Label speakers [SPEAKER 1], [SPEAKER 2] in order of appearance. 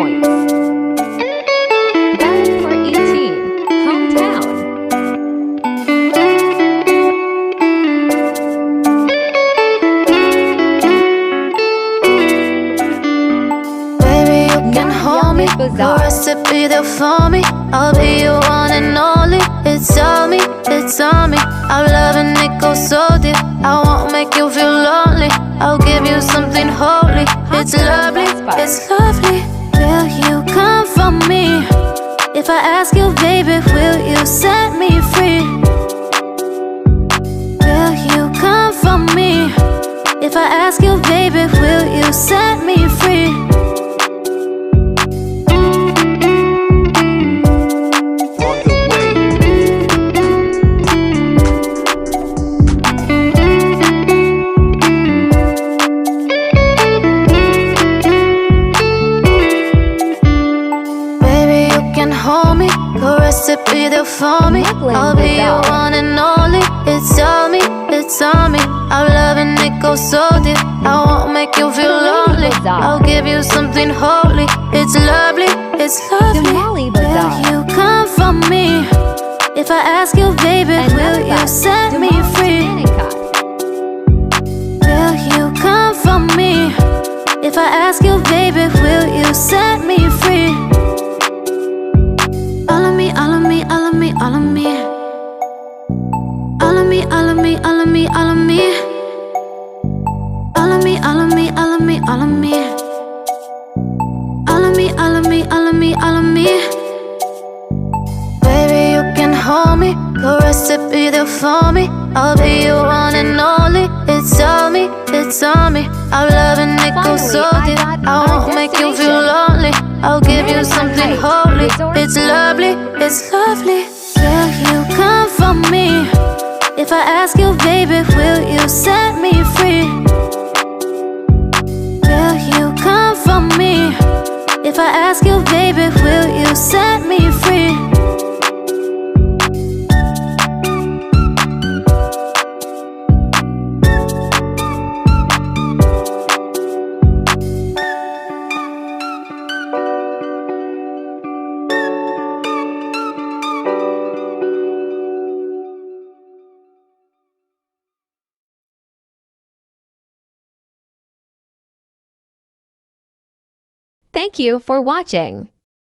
[SPEAKER 1] points. Battle for 18. Hometown.
[SPEAKER 2] Baby, you can hold me. Your recipe there for me. I'll be your one and only. It's on me, it's on me. I'm loving it goes so deep. I won't make you feel lonely. I'll give you something holy. It's lovely, it's lovely. Will you come for me? If I ask you, baby, will you set me free? Will you come for me? If I ask you, baby, will you set me free? Hold me, your recipe there for me. I'll be your one and only. It's on me, it's on me. I'm loving it goes so deep. I won't make you feel lonely. I'll give you something holy. It's lovely, it's lovely. Will you come for me? If I ask you, baby, will you set me free? Will you come for me? If I ask you, baby, will you set me free? All of me, all of me, all of me, all of me. All of me, all of me, all of me, all of me. All of me, all of me, all of me, all of me. All of me, all of me, all of me, all of me. Baby, you can hold me. Your recipe there for me. I'll be your one and only. It's on me, it's on me. I'm loving it goes so deep. I won't make you feel lonely. I'll give you something holy. It's lovely, it's lovely. Will you come for me? If I ask you, baby, will you set me free? Will you come for me? If I ask you, baby, will you set me free?
[SPEAKER 1] Thank you for watching.